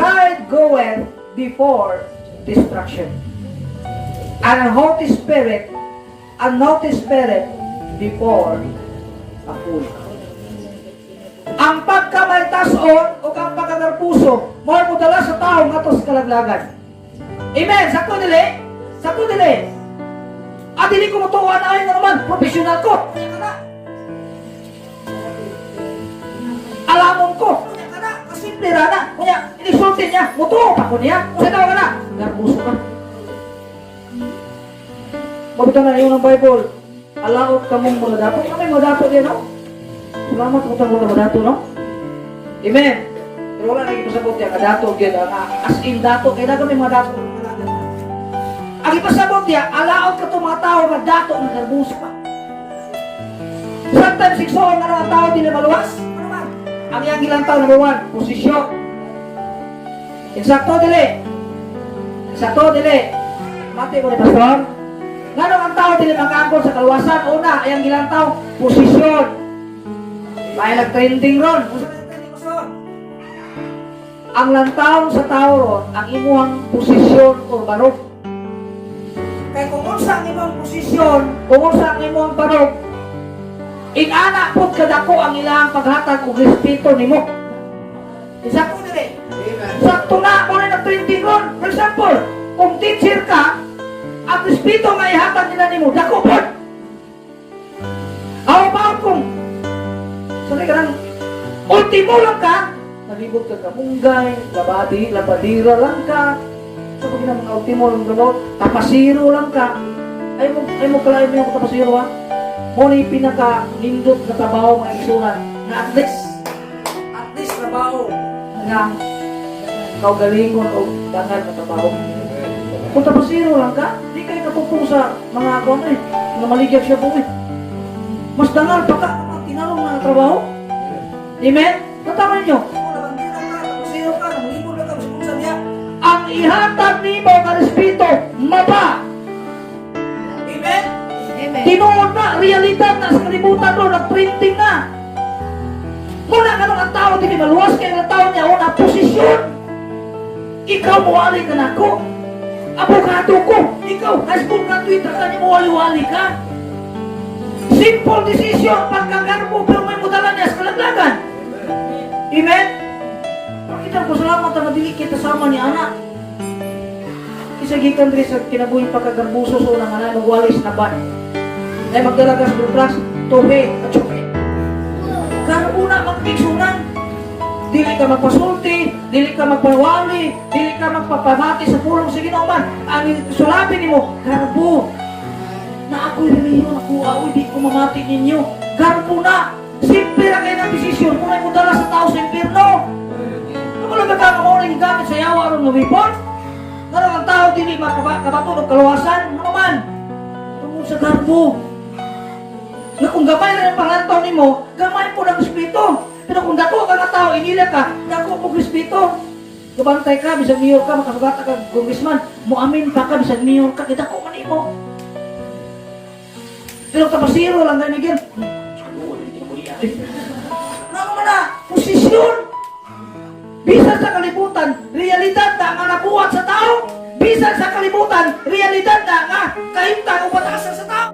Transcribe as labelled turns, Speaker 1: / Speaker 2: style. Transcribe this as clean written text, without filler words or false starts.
Speaker 1: pride goeth before destruction, and a haughty spirit before a fool. Ang pagkamay-tason o ang pagkagarpuso mo dala sa tao nga to sa kalaglagan. Amen. Sakto dili? Sakto dili? At dili ko matuwa na ayun naman, professional ko. Kanya ka na. Alamon ko. Kanya ka na. Kasimple na. Kanya, inisultin niya. Mutuwa pa ko niya. Kung saan ka na? Garpuso ka. Mabito na yun ng Bible. Alaot ka mong mga dato. Kami mga dato din, no? Salamat kung tanong na mga dato, no? Amen. Pero wala naging pasabot niya. Kadato, as in dato. Kaya na kami mga dato. Ang ipasabot niya, alaot ka itong mga tao na dato ng garbuso pa. Sometimes, siksoon na mga tao din na maluwas. Ano man? Ang iyang ilang tao, number 1, posisyon. Insakto, dili. Insakto, dili. Mati ko ni Pastor. Ngano ang tao dili magkaangkol sa kaluwasan? Una, ay ang ilang tao, posisyon. May nag-trending ron. Ang lantaw sa tao ron, ang imuhang posisyon o barok. Kaya kung unsa ang imong posisyon, kung unsa ang imong barok, inana po kadako ang ilang paghatag o respeto nimo. Sakto dili. Sakto na, mo rin nag-trending ron. For example, kung teacher ka, ang respeto nga ihatag nila nimo, dako po. How about kung sorry ka lang, ultimo lang ka, nalibot ka kamunggay, labadira lang ka, sa pag mga ultimo lang gano'n, tapasiro lang ka, ay mo kalain mo yung tapasiro ha, mo na yung pinaka-nindot na trabaho mga isunan, na at least trabaho, nga, kaugalingon o dangal na trabaho. Kung tapasiro lang ka, di kayo kapupong sa mga ako mga maligyan siya po mas dangal pa ka, tinanong na trabaho. Amen? Natama ninyo? Tapasiro ka, namulibol na ka, masapunsan niya. Ang ihatag ni mo na respeto, mapa. Amen? Amen. Tinuod na, realidad na, sa kalibutan doon, nag-printing na. Muna ka nung ang tao, di maluwas kayo ng tao niya, una, posisyon. Ikaw muwali ka na ako. Abogado ko. Ikaw, high school graduate ka niya, muwali-wali ka. Simple decision, pagkagarbo, pero may mudala niya sa kalaglagan. Amen? Pakita ko, salamat na madili kita sama ni anak. Isagikan rin sa kinabuhi pagkagarbuso sa unang anak, magwalis na ba? Ay magdalagas ng class, tobe at choke. Kaya una magpiksunan. Dili ka magpasulti, dili ka magpawali, dili ka magpapamati sa pulong sa Ginoo man. Ang sulapin nimo, garbo. Na ako'y reliyon, ako ao'y di ko mamati ninyo. Garbo na. Simple lang kayo ng desisyon. Kung ay mo dala sa tao sa impirno. Ano lang ka mo rin gamit sa yawa ron ng wipon? Ano ang tao dili makabato ng kaluwasan? Ano man? Tungkol sa garbo. Na kung gamay na yung pangantaw nimo, gamay po ng espiritu. Pero kung dako ka na tao, inila ka, dako po espiritu. Gabantay ka, bisag mayor ka, makasugata ka, congressman, muamin pa ka, bisag mayor ka, dako ka nimo. Pero tapasiro lang ganyan again. Ano mo na, posisyon. Bisan sa kalibutan, realidad na nga nabuhat sa tao. Bisan sa kalibutan, realidad na nga kahintang o pataasan sa tao.